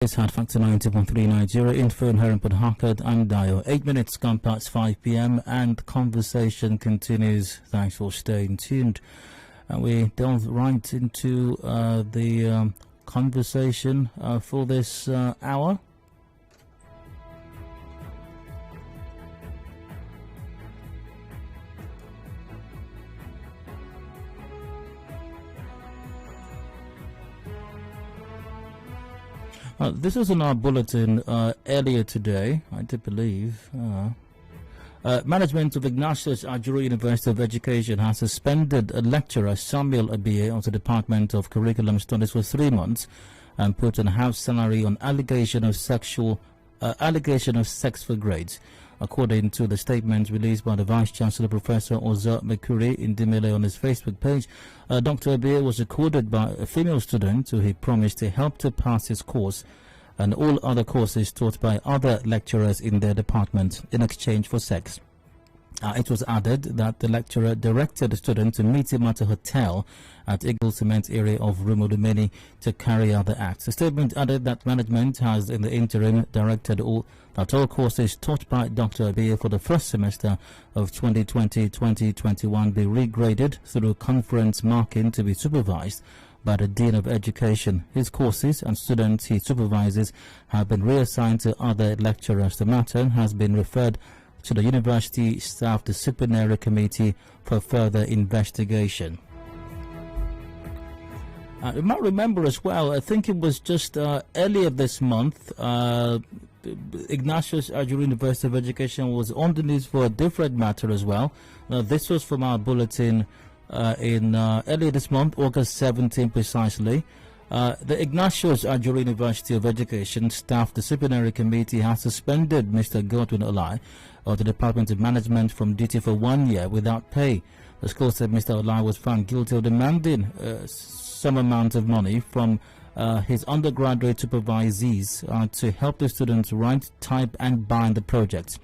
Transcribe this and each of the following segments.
It's Hard Factor 90.3 Nigeria, info in Herrenport Harcourt. I'm Dio. 8 minutes gone past 5 p.m. and conversation continues. Thanks for staying tuned. We delve right into the conversation for this hour. This was in our bulletin earlier today, I do believe. Management of Ignatius Ajuru University of Education has suspended a lecturer, Samuel Abiye, of the Department of Curriculum Studies for 3 months and put on half salary on allegation of sex for grades. According to the statement released by the Vice-Chancellor, Professor Oza Mekuri, in Dimele on his Facebook page, Dr. Abiye was recorded by a female student who he promised to help to pass his course and all other courses taught by other lecturers in their department in exchange for sex. It was added that the lecturer directed the student to meet him at a hotel at Eagle Cement area of Rumudumeni to carry out the act. The statement added that management has in the interim directed that all courses taught by Dr. Abiye for the first semester of 2020-2021 be regraded through conference marking to be supervised by the Dean of Education. His courses and students he supervises have been reassigned to other lecturers. The matter has been referred to the University Staff Disciplinary Committee for further investigation. You might remember as well, I think it was just earlier this month, Ignatius Ajuru University of Education was on the news for a different matter as well. This was from our bulletin earlier this month, August 17 precisely. The Ignatius Ajuru University of Education Staff Disciplinary Committee has suspended Mr. Godwin Olai of the Department of Management from duty for 1 year without pay. The school said Mr. Olai was found guilty of demanding some amount of money from his undergraduate supervisees to help the students write, type and bind the projects.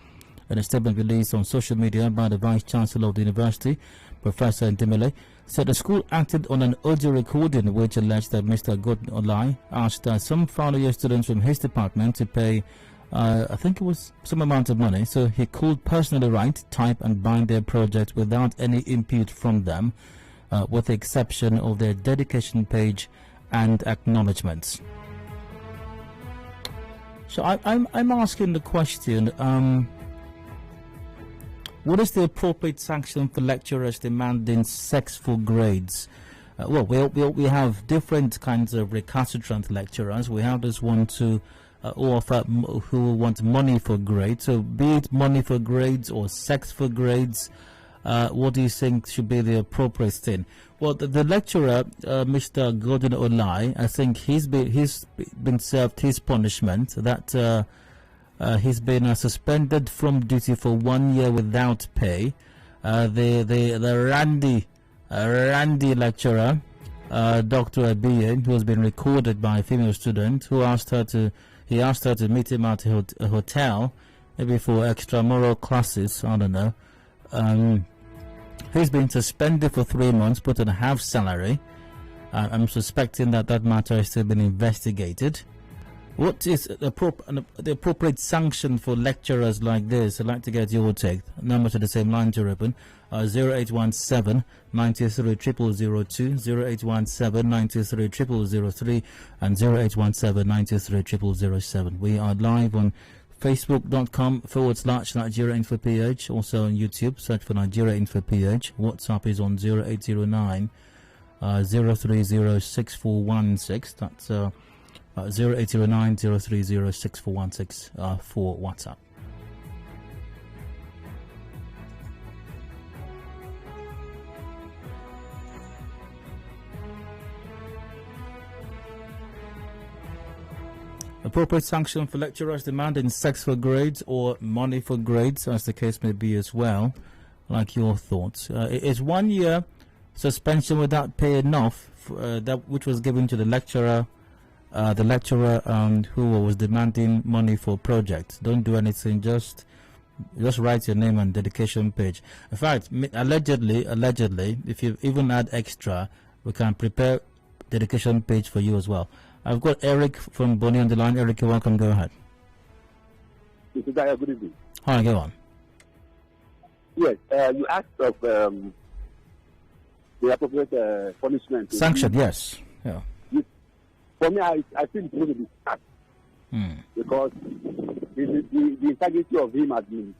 In a statement released on social media by the Vice-Chancellor of the University, Professor Ndimele, said the school acted on an audio recording which alleged that Mr. Godwin Olai asked some final year students from his department to pay, I think it was some amount of money, so he could personally write, type and bind their project without any input from them, with the exception of their dedication page and acknowledgements. So I'm asking the question, what is the appropriate sanction for lecturers demanding sex for grades? Well, we have different kinds of recalcitrant lecturers. We have this one who want money for grades. So be it money for grades or sex for grades, what do you think should be the appropriate thing? Well, the lecturer, Mr. Godwin Olai, I think he's been served his punishment. That he's been suspended from duty for 1 year without pay. The randy lecturer, Dr. Abiye, who has been recorded by a female student, who asked her to meet him at a hotel, maybe for extramural classes. I don't know. He's been suspended for 3 months, put on a half salary. I'm suspecting that matter is still being investigated. What is the appropriate sanction for lecturers like this? I'd like to get your take. Number to the same line to open 0817 93 0002, 0817 93 0003, and 0817 93 0007. We are live on Facebook.com/Nigeria Info PH. Also on YouTube, search for Nigeria Info PH. WhatsApp is on 0809 030 6416. That's 0809 030 6416 for WhatsApp. Appropriate sanction for lecturers demanding sex for grades or money for grades, as the case may be as well. Like your thoughts. Is 1 year suspension without pay enough that which was given to the lecturer who was demanding money for projects? Don't do anything, just write your name and dedication page. In fact, allegedly, if you even add extra, we can prepare dedication page for you as well. I've got Eric from Bonnie on the line. Eric, you're welcome. Go ahead. Mr. Daya, good evening. Hi, go on. Yes, you asked of the appropriate punishment. Sanction, yes. Yeah. For me, I think it's going to be sacked. Because the integrity of him has been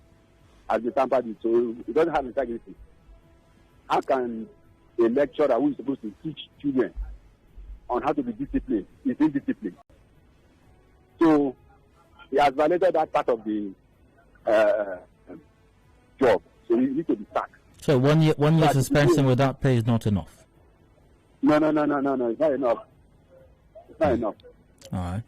tampered with, so he doesn't have integrity. How can a lecturer who is supposed to teach children on how to be disciplined is indisciplined? So he has violated that part of the job, so he needs to be sacked. So one year suspension without pay is not enough? No, it's not enough. It's not enough. All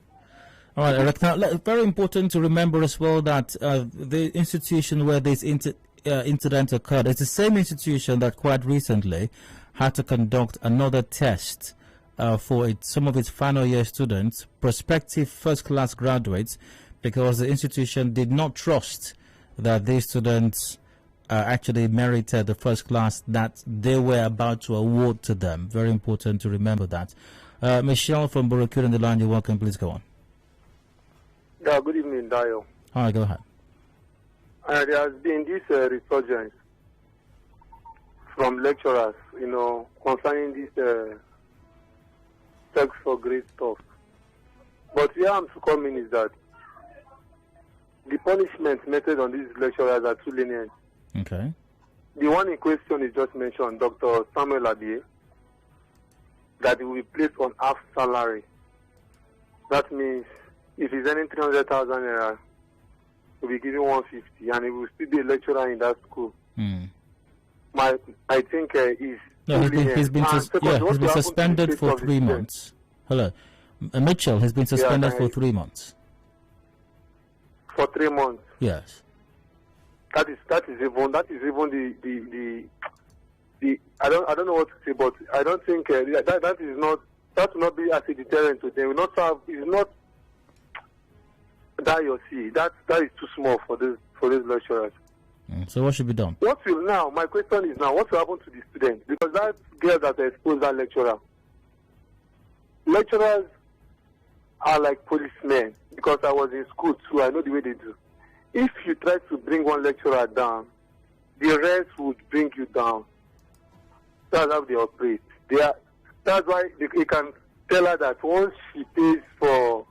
right, Eric. Now, very important to remember as well that the institution where this incident occurred is the same institution that quite recently had to conduct another test for some of its final year students, prospective first-class graduates, because the institution did not trust that these students actually merited the first class that they were about to award to them. Very important to remember that. Michelle from Burukuri on the line, you're welcome. Please go on. Yeah, good evening, Dayo. Hi, go ahead. There has been this resurgence from lecturers, concerning this sex for grade stuff. But where I'm coming is that the punishment meted on these lecturers are too lenient. Okay. The one in question is just mentioned, Dr. Samuel Abie, that he will be placed on half salary. That means if he's earning 300,000 naira, he'll be given 150, and he will still be a lecturer in that school. I think he's been suspended for 3 months. Hello, Mitchell has been suspended for 3 months. For 3 months. Yes. That is even the I don't know what to say, but I don't think that will not be as a deterrent to them. Will not serve. Is not that you see that is too small for these lecturers. So what should be done? My question is now, what will happen to the students? Because that girl that exposed that lecturers are like policemen, because I was in school too, I know the way they do. If you try to bring one lecturer down, the rest would bring you down. That's how they operate. That's why you can tell her that once she pays once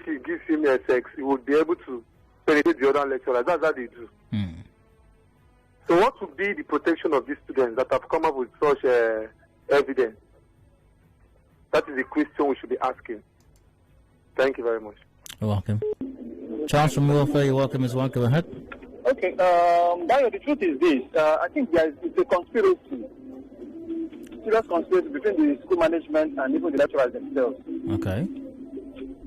she gives him a sex, he would be able to penetrate the other lecturers. That's how they do. So what would be the protection of these students that have come up with such evidence? That is the question we should be asking. Thank you very much. You're welcome. Charles from Welfare, you're welcome as well. Go ahead. Okay, Dayo, the truth is this. I think it's a conspiracy. Serious conspiracy between the school management and even the lecturers themselves. Okay.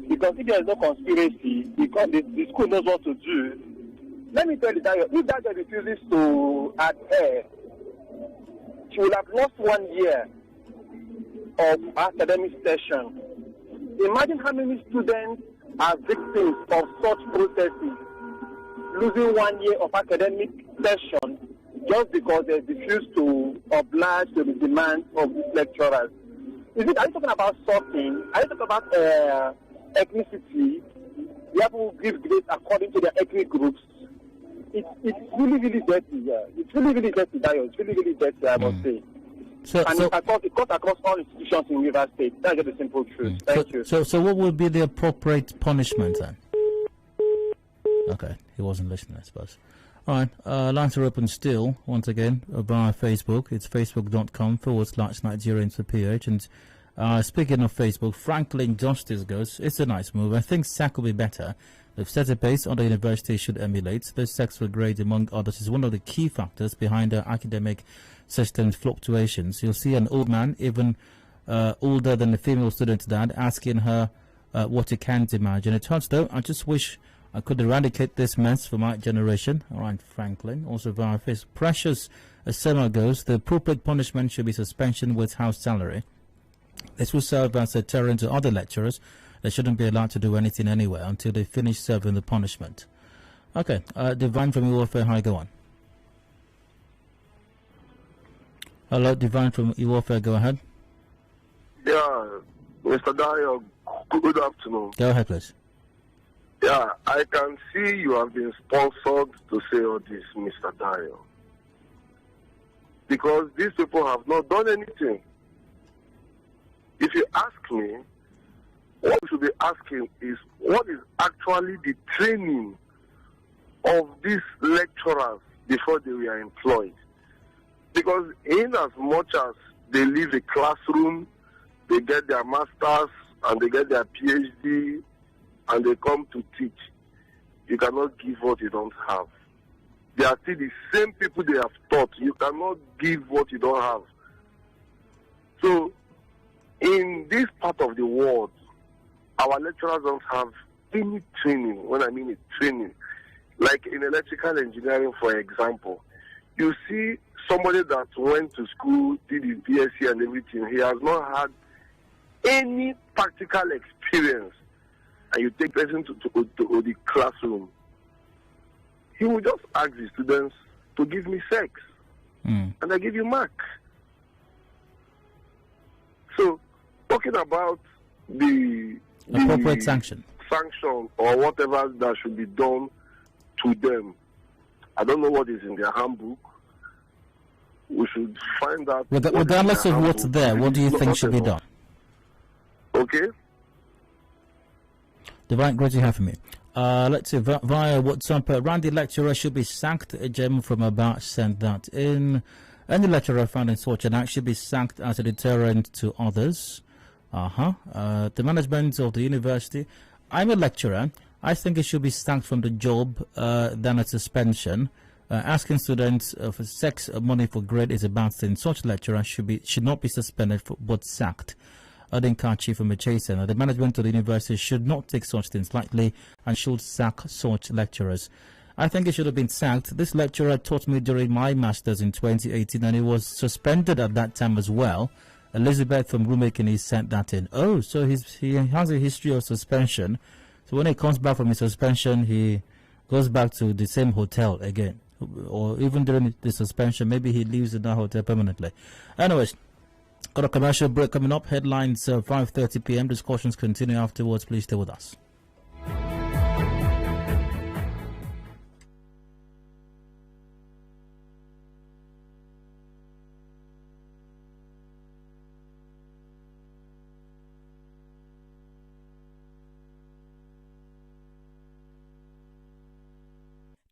Because if there is no conspiracy, because the school knows what to do. Let me tell you, Dayo, if that guy refuses to adhere, she will have lost 1 year of academic session. Imagine how many students are victims of such processes, losing 1 year of academic session just because they refuse to oblige to the demands of these lecturers. Are you talking about sorting? Are you talking about ethnicity? We have to give grades according to their ethnic groups. It's really, really dirty. Yeah. It's really, really dirty, Dayo. It's really, really dirty, I must say. It cuts across all institutions in River State. That's just the simple truth. Thank you. So what would be the appropriate punishment then? Okay, he wasn't listening, I suppose. All right, lines are open still, once again, via Facebook. It's facebook.com/Nigerians4PH. And speaking of Facebook, Franklin Justice goes, it's a nice move. I think SAC will be better. They've set a pace other universities should emulate. This sexual grade, among others, is one of the key factors behind the academic system's fluctuations. You'll see an old man, even older than the female student's dad, asking her what he can't imagine. It hurts though. I just wish I could eradicate this mess for my generation. All right, Franklin. Also via Facebook. Precious Asema goes, the appropriate punishment should be suspension with house salary. This will serve as a deterrent to other lecturers. They shouldn't be allowed to do anything anywhere until they finish serving the punishment. Okay, Divine from Warfare, hi, go on. Hello, Divine from Warfare, go ahead. Yeah, Mr. Dayo, good afternoon. Go ahead, please. Yeah, I can see you have been sponsored to say all this, Mr. Dayo. Because these people have not done anything. If you ask me, what we should be asking is, what is actually the training of these lecturers before they were employed? Because in as much as they leave the classroom, they get their masters and they get their PhD and they come to teach, you cannot give what you don't have. They are still the same people they have taught. You cannot give what you don't have. So, in this part of the world, our lecturers don't have any training. When I mean training, like in electrical engineering, for example, you see somebody that went to school, did his BSc and everything, he has not had any practical experience, and you take person to the classroom, he will just ask the students to give me sex, and I give you mark. So, talking about the appropriate sanction or whatever that should be done to them, I don't know what is in their handbook. We should find out. Regardless of what's there, what do you think should be done? Okay. Divine, great to have me. Let's see, via WhatsApp, Randy lecturer should be sacked. A gem from about sent that in. Any lecturer found in such an act should be sacked as a deterrent to others. The management of the university. I'm a lecturer. I think it should be sacked from the job than a suspension. Asking students for sex money for grade is a bad thing. Such lecturer should not be suspended but sacked. Adinkachi from Machason. The management of the university should not take such things lightly and should sack such lecturers. I think he should have been sacked. This lecturer taught me during my master's in 2018 and he was suspended at that time as well. Elizabeth from Roomaking, he sent that in. Oh, so he has a history of suspension. So when he comes back from his suspension, he goes back to the same hotel again. Or even during the suspension, maybe he leaves in that hotel permanently. Anyways, got a commercial break coming up. Headlines 5:30 p.m. Discussions continue afterwards. Please stay with us.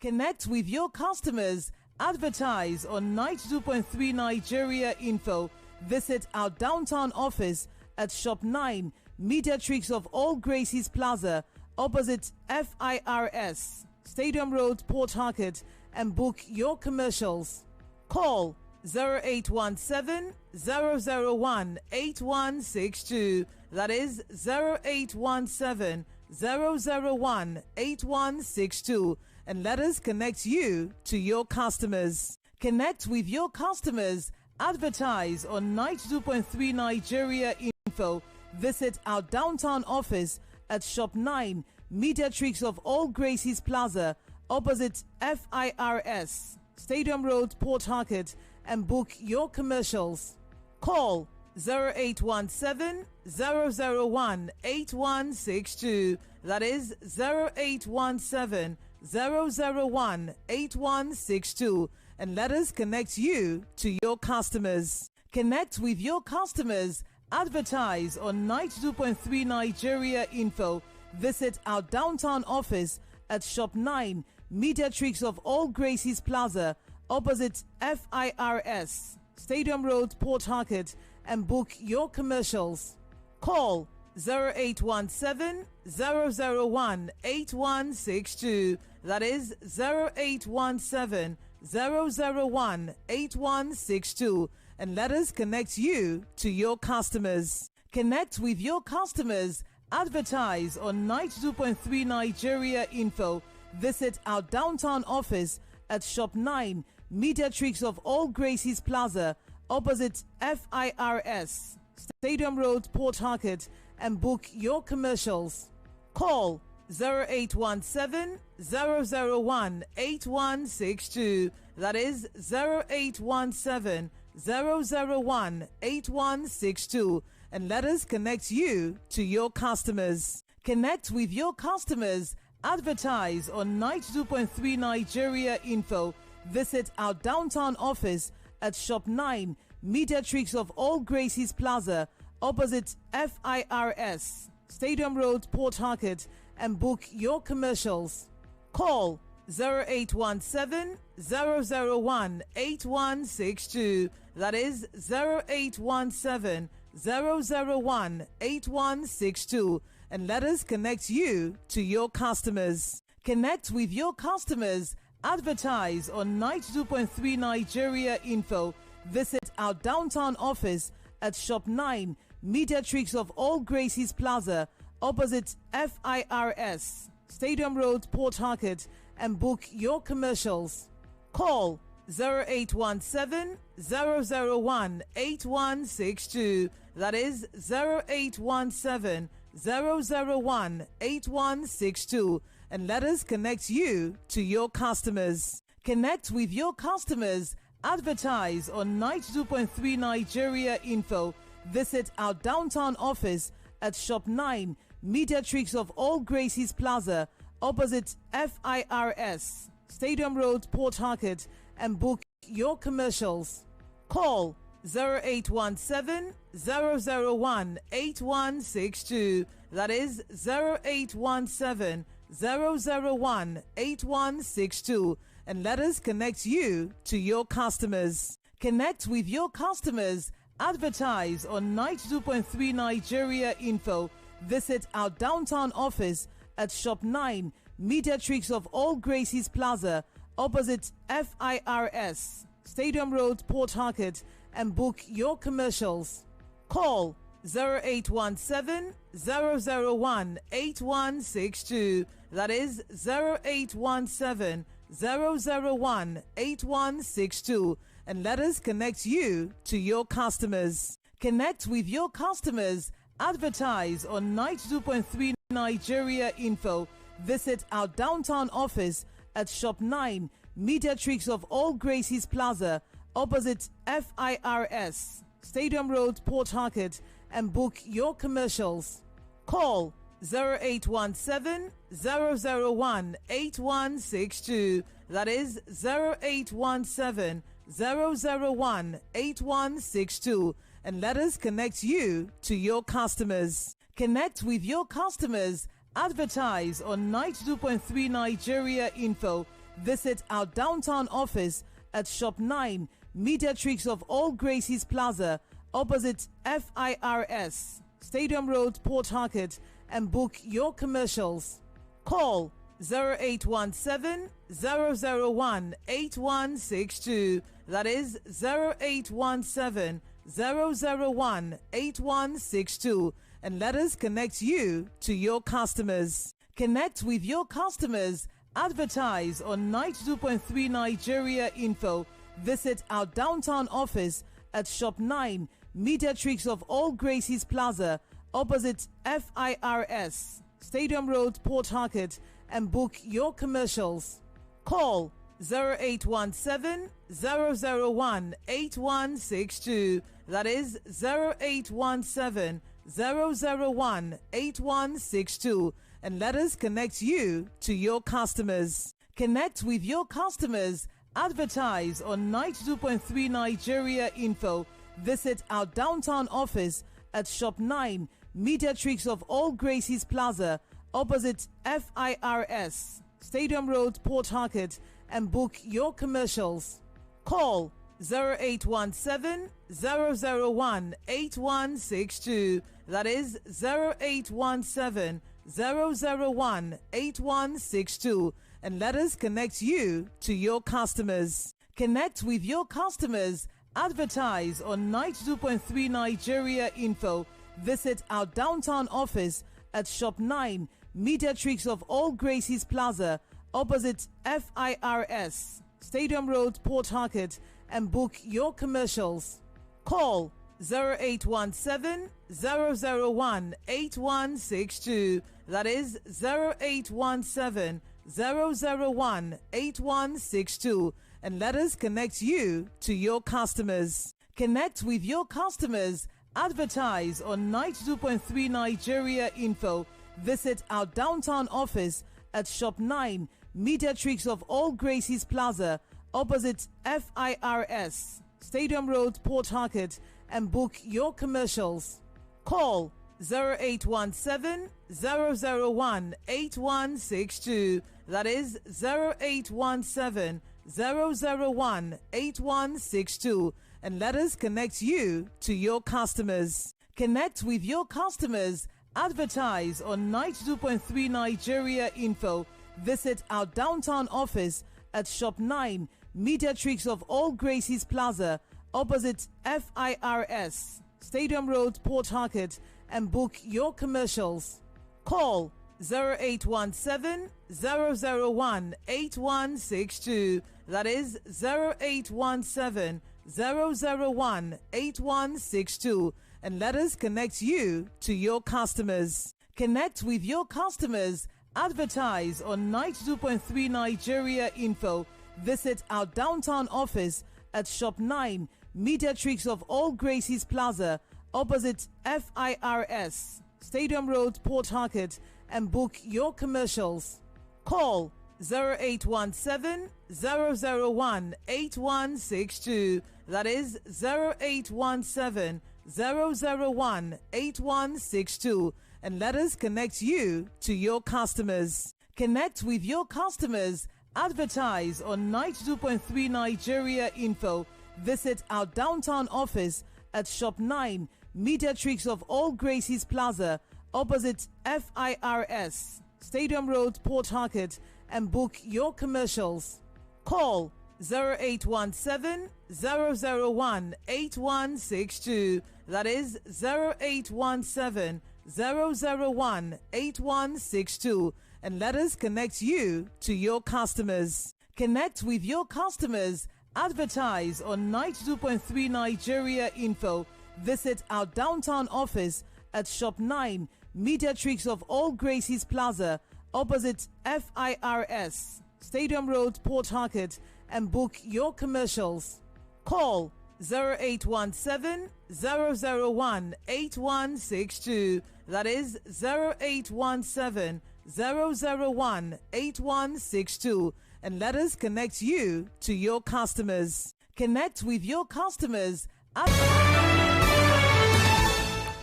Connect with your customers. Advertise on 92.3 Nigeria Info. Visit our downtown office at Shop 9, Mediatrix of All Gracies Plaza, opposite FIRS, Stadium Road, Port Harcourt, and book your commercials. Call 0817-001-8162. That is 0817-001-8162. And let us connect you to your customers. Connect with your customers. Advertise on 92.3 Nigeria Info. Visit our downtown office at Shop 9, Mediatrix of All Gracies Plaza, opposite FIRS, Stadium Road, Port Harcourt, and book your commercials. Call 0817-001-8162. That is 0817-001-8162. And let us connect you to your customers. Connect with your customers. Advertise on 92.3 Nigeria Info. Visit our downtown office at Shop 9, Mediatrix of All Gracies Plaza, opposite FIRS, Stadium Road, Port Harcourt, and book your commercials. Call 0817-001-8162. That is 0817-001-8162. And let us connect you to your customers. Connect with your customers. Advertise on 92.3 Nigeria Info. Visit our downtown office at Shop 9, Mediatrix of All Gracies Plaza, opposite FIRS, Stadium Road, Port Harcourt, and book your commercials. Call 0817-001-8162. That is 0817-001-8162. and let us connect you to your customers. Connect with your customers. Advertise on 92.3 Nigeria Info. Visit our downtown office at Shop 9, Mediatrix of All Gracies Plaza, opposite FIRS, Stadium Road, Port Harcourt, and book your commercials. Call 0817 001 8162. That is 0817 001 8162. And let us connect you to your customers. Connect with your customers. Advertise on 92.3 Nigeria Info. Visit our downtown office at Shop 9, Mediatrix of All Gracies Plaza, opposite FIRS, Stadium Road, Port Harcourt, and book your commercials. Call 0817 001 8162. That is 0817 001 8162. And let us connect you to your customers. Connect with your customers. Advertise on 92.3 Nigeria Info. Visit our downtown office at Shop 9, Mediatrix of All Gracies Plaza, opposite FIRS, Stadium Road, Port Harcourt, and book your commercials. Call 0817 001 8162. That is 0817 001 8162. And let us connect you to your customers. Connect with your customers. Advertise on 92.3 Nigeria Info. Visit our downtown office at Shop 9, Mediatrix of All Gracies Plaza, opposite FIRS, Stadium Road, Port Harcourt, and book your commercials. Call 0817 001 8162. That is 0817 001 8162. And let us connect you to your customers. Connect with your customers. Advertise on 92.3 Nigeria Info. Visit our downtown office at Shop 9, Mediatrix of All Gracies Plaza, opposite FIRS, Stadium Road, Port Harcourt, and book your commercials. Call 0817 001 8162. That is 0817 001 8162. And let us connect you to your customers. Connect with your customers. Advertise on 92.3 Nigeria Info. Visit our downtown office at Shop 9, Mediatrix of All Gracies Plaza, opposite FIRS, Stadium Road, Port Harcourt, and book your commercials. Call 0817 001 8162. That is 0817 001 8162. And let us connect you to your customers. Connect with your customers. Advertise on 92.3 Nigeria Info. Visit our downtown office at Shop 9, Mediatrix of All Gracies Plaza, opposite FIRS, Stadium Road, Port Harcourt, and book your commercials. Call 0817 001 8162. That is 0817 001 8162. And let us connect you to your customers. Connect with your customers. Advertise on 92.3 Nigeria Info. Visit our downtown office at Shop 9, Mediatrix of All Gracies Plaza, opposite FIRS, Stadium Road, Port Harcourt, and book your commercials. Call 0817 001 8162. That is 0817 001 8162. And let us connect you to your customers. Connect with your customers. Advertise on 92.3 Nigeria Info. Visit our downtown office at Shop 9, Mediatrix of All Gracies Plaza, opposite FIRS, Stadium Road, Port Harcourt, and book your commercials. Call 0817 001 8162. That is 0817 001 8162. And let us connect you to your customers. Connect with your customers. advertise on 92.3 Nigeria Info, visit our downtown office at Shop 9, Mediatrix of All Gracies Plaza, opposite FIRS, Stadium Road, Port Harcourt, and book your commercials. Call 0817 001 8162. That is 0817 001 8162. And let us connect you to your customers. Connect with your customers. Advertise on 92.3 Nigeria Info. Visit our downtown office at Shop 9, Mediatrix of All Gracies Plaza, opposite FIRS, Stadium Road, Port Harcourt, and book your commercials. Call 0817 001 8162. That is 0817 001 8162. And let us connect you to your customers. Connect with your customers. Advertise on 92.3 Nigeria Info. Visit our downtown office at Shop 9, Mediatrix of All Gracies Plaza, opposite FIRS, Stadium Road, Port Harcourt, and book your commercials. Call 0817 001 8162. That is 0817 001 8162. And let us connect you to your customers. Connect with your customers. Advertise on 92.3 Nigeria Info. Visit our downtown office at Shop 9, Mediatrix of All Gracies Plaza, opposite FIRS, Stadium Road, Port Harcourt, and book your commercials. Call 0817 001 8162. That is 0817 001 8162. And let us connect you to your customers. Connect with your customers. Advertise on 92.3 Nigeria Info. Visit our downtown office at Shop 9, Mediatrix of All Gracies Plaza, opposite FIRS, Stadium Road, Port Harcourt, and book your commercials. Call 0817 001 8162. That is 0817 001 8162. And let us connect you to your customers. Connect with your customers.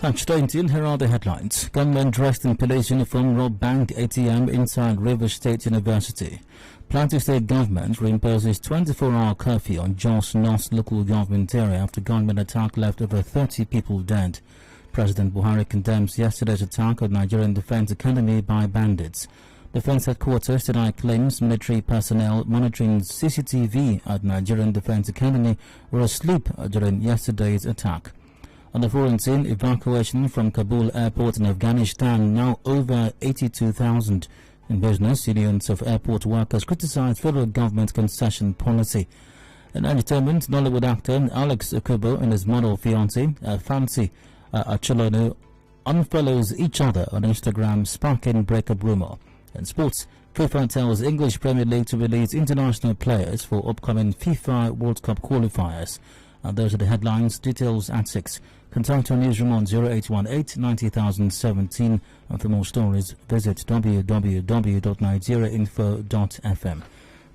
Match 20, here are the headlines. Gunmen dressed in police uniform robbed bank ATM inside River State University. Plateau State government reimposes 24-hour curfew on Jos North local government area after gunmen attack left over 30 people dead. President Buhari condemns yesterday's attack on Nigerian Defense Academy by bandits. Defense headquarters deny claims military personnel monitoring CCTV at Nigerian Defense Academy were asleep during yesterday's attack. On the foreign scene, evacuation from Kabul airport in Afghanistan now over 82,000. In business, unions of airport workers criticize federal government concession policy. An entertainment, Nollywood actor Alex Okubo and his model fiancée, Fancy Acholono, unfollows each other on Instagram, sparking breakup rumor. In sports, FIFA tells English Premier League to release international players for upcoming FIFA World Cup qualifiers. And those are the headlines. Details at 6. Contact our newsroom on 0818 90017. And for more stories, visit www.nigeriainfo.fm.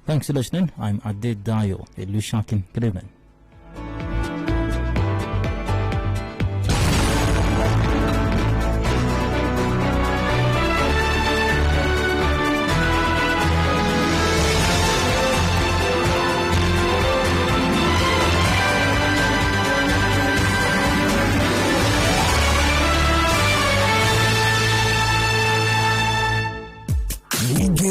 Thanks for listening. I'm Adedayo Elusakin. Good evening.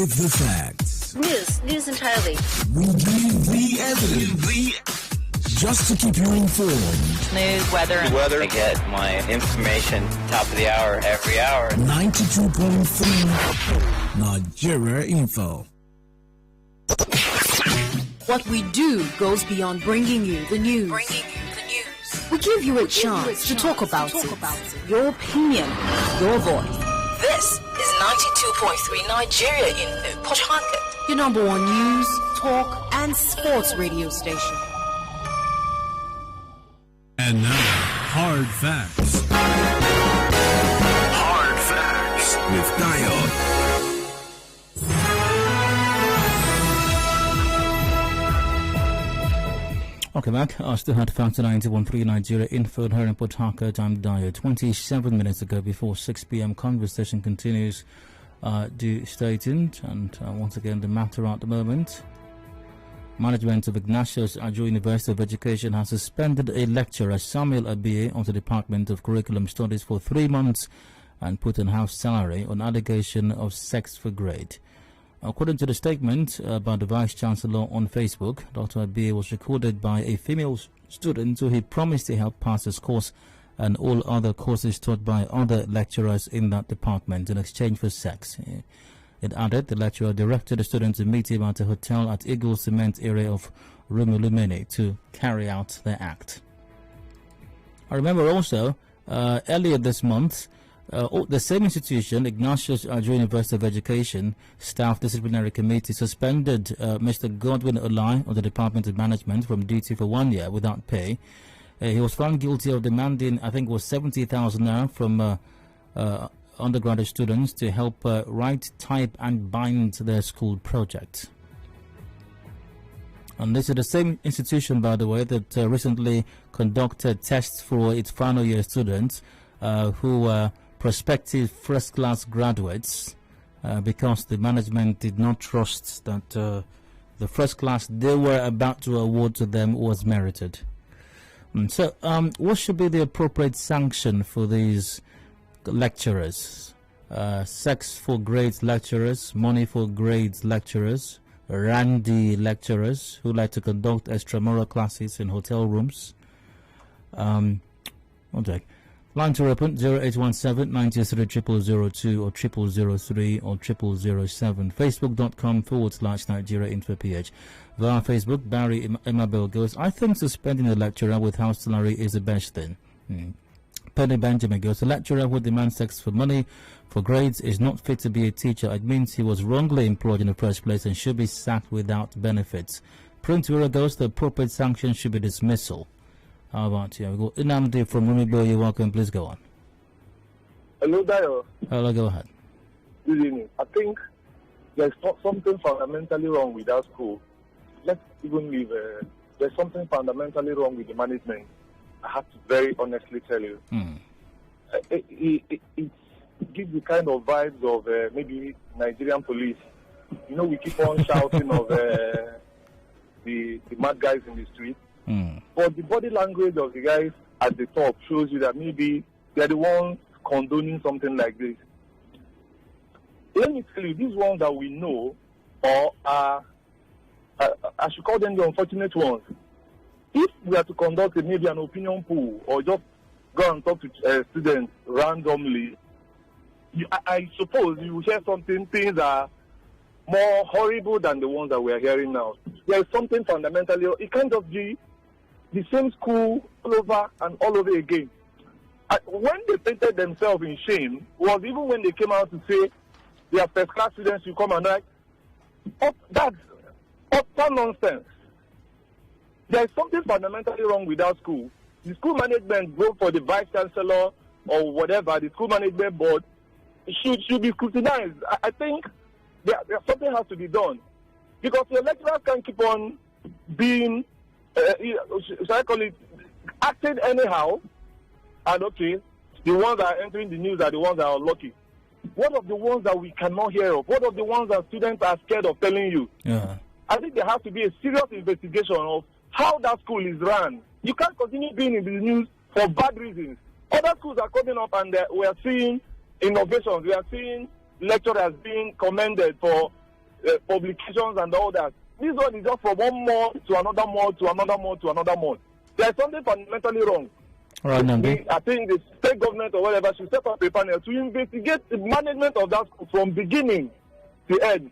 The facts. News entirely. We give the evidence. Just to keep you informed. News, weather. I get my information top of the hour every hour. 92.3 Nigeria Info. What we do goes beyond bringing you the news. We give you a chance to talk about it. Your opinion, your voice. This is 92.3 Nigeria Info, Port Harcourt. Your number one news, talk, and sports radio station. And now, Hard Facts. Hard Facts with Dio. Okay, back. I still had Factor 91.3 Nigeria info here in Port Harcourt. I'm Dio. 27 minutes ago before 6 p.m. Conversation continues. Do stay tuned. And once again, the matter at the moment. Management of Ignatius Ajuru University of Education has suspended a lecturer, Samuel Abiye, onto the Department of Curriculum Studies for 3 months and put on house salary on allegation of sex for grade. According to the statement by the Vice Chancellor on Facebook, Dr. Abiye was recorded by a female student who he promised to help pass his course and all other courses taught by other lecturers in that department in exchange for sex. It added the lecturer directed the student to meet him at a hotel at Eagle Cement area of Rumulumene to carry out the act. I remember also earlier this month, the same institution, Ignatius Ajuru University of Education, Staff Disciplinary Committee suspended Mr. Godwin Olai of the Department of Management from duty for 1 year without pay. He was found guilty of demanding, I think it was 70,000 naira from undergraduate students to help write, type and bind their school project. And this is the same institution, by the way, that recently conducted tests for its final year students who were prospective first-class graduates because the management did not trust that the first class they were about to award to them was merited. So what should be the appropriate sanction for these lecturers? Sex for grades lecturers, money for grades lecturers, randy lecturers who like to conduct extramural classes in hotel rooms. One sec. Line to open 0817 93 0002 or 0003 or 0007. Facebook.com/Nigeria Info PH. Via Facebook, Barry Emabel goes, I think suspending a lecturer with house salary is the best thing. Penny Benjamin goes, a lecturer who demands sex for money for grades is not fit to be a teacher. It means he was wrongly employed in the first place and should be sacked without benefits. Prince Wira goes, the appropriate sanction should be dismissal. How about you? We go Inamdi from Rumibo. You're welcome. Please go on. Hello, Dio. Hello, go ahead. Good evening. I think there's something fundamentally wrong with our school. Let's even leave. There's something fundamentally wrong with the management. I have to very honestly tell you. It gives the kind of vibes of maybe Nigerian police. You know, we keep on shouting of the mad guys in the street. But the body language of the guys at the top shows you that maybe they're the ones condoning something like this. Let me tell you, these ones that we know, or are, I should call them the unfortunate ones. If we are to conduct maybe an opinion poll, or just go and talk to students randomly, I suppose you will hear things are more horrible than the ones that we are hearing now. There is something fundamentally, it can't just be the same school all over and all over again. When they painted themselves in shame was even when they came out to say they are first class students who come and like, that's utter nonsense. There is something fundamentally wrong with our school. The school management go for the vice chancellor or whatever, the school management board should be scrutinized. I think something has to be done. Because the lecturers can't keep on being should I call it, acting anyhow, and okay, the ones that are entering the news are the ones that are lucky. What of the ones that we cannot hear of? What of the ones that students are scared of telling you? I think there has to be a serious investigation of how that school is run. You can't continue being in the news for bad reasons. Other schools are coming up and we are seeing innovations. We are seeing lecturers being commended for publications and all that. This one is just from one mode to another mode to another mode to another mode. There is something fundamentally wrong. All right, Nambi. I think the state government or whatever should set up a panel to investigate the management of that school from beginning to end.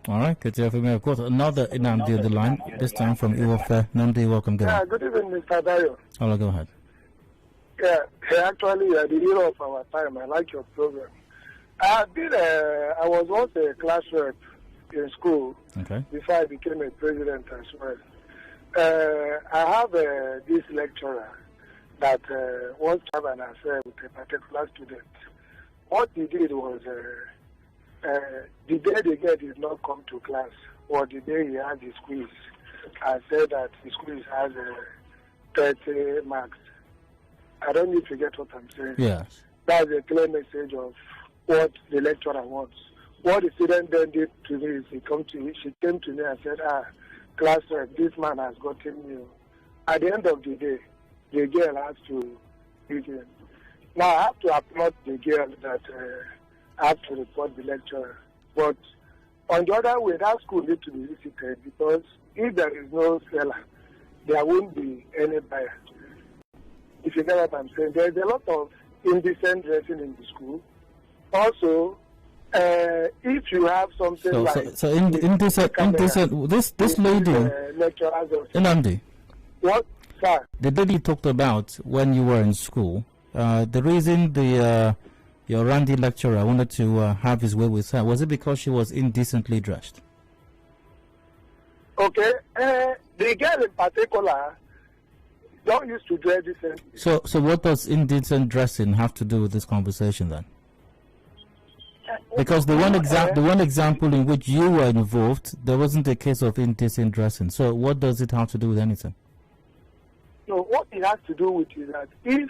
All right, good to hear from you. Of course, another Namdi on the line, this time from Iwofe. Namdi, welcome. Go ahead. Good evening, Mr. Dayo. Hello, go ahead. Actually, the hero of our time. I like your program. I was once a class rep in school before I became a president as well. I have this lecturer. that wants to have an affair with a particular student. What he did was, the day the girl did not come to class, or the day he had his quiz, and said that his quiz has 30 marks. I don't need to get what I'm saying. Yes. That's a clear message of what the lecturer wants. What the student then did to me is she came to me and said, class rep, this man has gotten you. At the end of the day, the girl has to beat him. Now, I have to applaud the girl that I have to report the lecturer. But on the other way, that school needs to be visited, because if there is no seller, there won't be any buyer. If you know what I'm saying, there's a lot of indecent dressing in the school. Also, if you have something indecent, this lady, Nnamdi, what, sir? The lady you talked about when you were in school, the reason your Randy lecturer wanted to have his way with her, was it because she was indecently dressed? Okay, the girl in particular don't used to dress decently. So what does indecent dressing have to do with this conversation then? Because the one example in which you were involved, there wasn't a case of indecent dressing. So what does it have to do with anything? No, what it has to do with is that if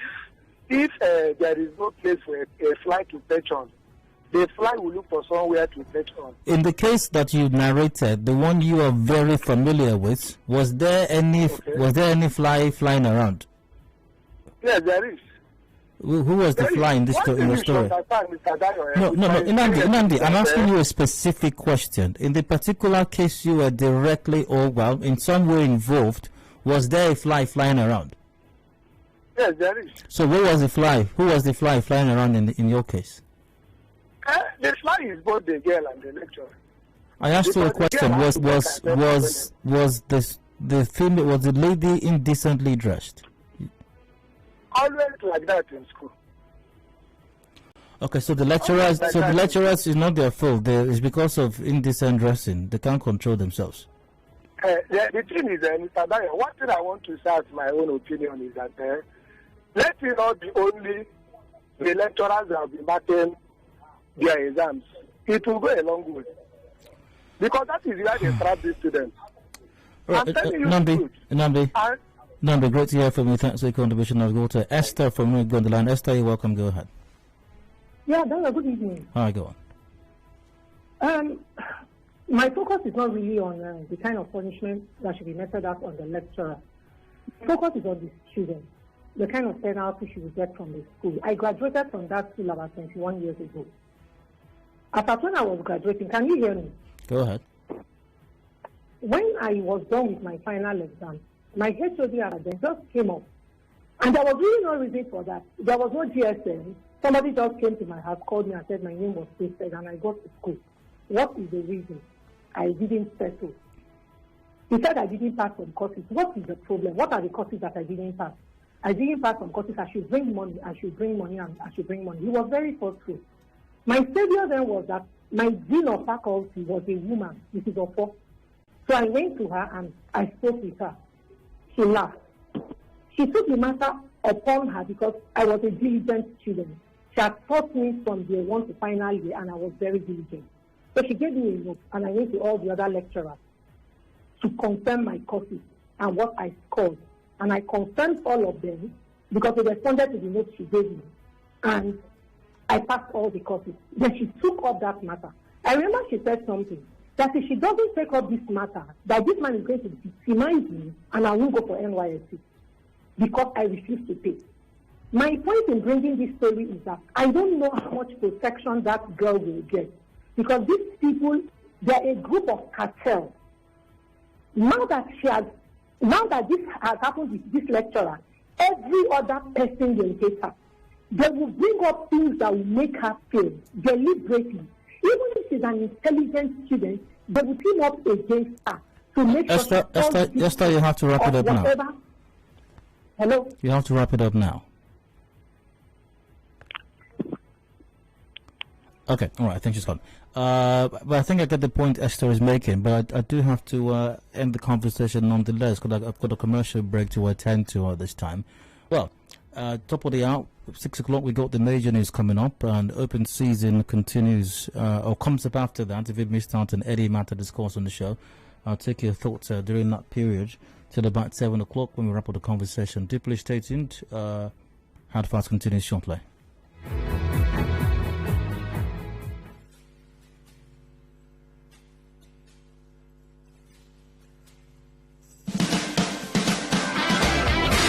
there is no place for a fly to perch on, the fly will look for somewhere to perch on. In the case that you narrated, the one you are very familiar with, was there any fly flying around? Yes, there is. Who was the fly in this story? No, Nnamdi, I'm asking you a specific question. In the particular case you were directly in some way involved, was there a fly flying around? Yes, there is. So where was the fly? Who was the fly flying around in your case? The fly is both the girl and the lecturer. I asked you a question. Was the female, was the lady indecently dressed? Always like that in school. Okay, so the lecturers is not their fault. It's because of indecent dressing. They can't control themselves. The thing is, Mr. Dayo, one thing I want to say as my own opinion is that let it not be only the lecturers that will be marking their exams. It will go a long way. Because that is where they trap the students. Right, Nnamdi, great to hear from you. Thanks for your contribution. I'll go to Esther from Gondoland. Esther, you're welcome. Go ahead. Yeah, good evening. All right, go on. My focus is not really on the kind of punishment that should be meted out on the lecturer. The focus is on the student, the kind of penalty she will get from the school. I graduated from that school about 21 years ago. After when I was graduating, can you hear me? Go ahead. When I was done with my final exam, my HOD then just came up. And there was really no reason for that. There was no GSM. Somebody just came to my house, called me and said my name was pasted and I got to school. What is the reason? I didn't settle. He said I didn't pass some courses. What is the problem? What are the courses that I didn't pass? I didn't pass some courses. I should bring money. I should bring money and I should bring money. He was very forceful. My failure then was that my dean of faculty was a woman, Mrs. Ofo. So I went to her and I spoke with her. She laughed. She took the matter upon her because I was a diligent student. She had taught me from year 1 to final year and I was very diligent. So she gave me a note and I went to all the other lecturers to confirm my courses and what I scored. And I confirmed all of them because they responded to the note she gave me. And I passed all the courses. Then she took up that matter. I remember she said something, that if she doesn't take up this matter, that this man is going to victimize me and I won't go for NYSC because I refuse to pay. My point in bringing this story is that I don't know how much protection that girl will get because these people, they're a group of cartel. Now that this has happened with this lecturer, every other person will hate her. They will bring up things that will make her fail deliberately. Even if she's an intelligent student, they will team up against her to make sure. Esther, you have to wrap it up now. Hello? You have to wrap it up now. Okay, all right, I think she's gone. But I think I get the point Esther is making, but I do have to end the conversation nonetheless because I've got a commercial break to attend to this time. Well, Top of the hour, 6 o'clock, we got the major news coming up, and open season continues, or comes up after that. If you missed out an Eddie matter discourse on the show, I'll take your thoughts during that period till about 7 o'clock when we wrap up the conversation. Deeply stay tuned. Hard Fast continues shortly.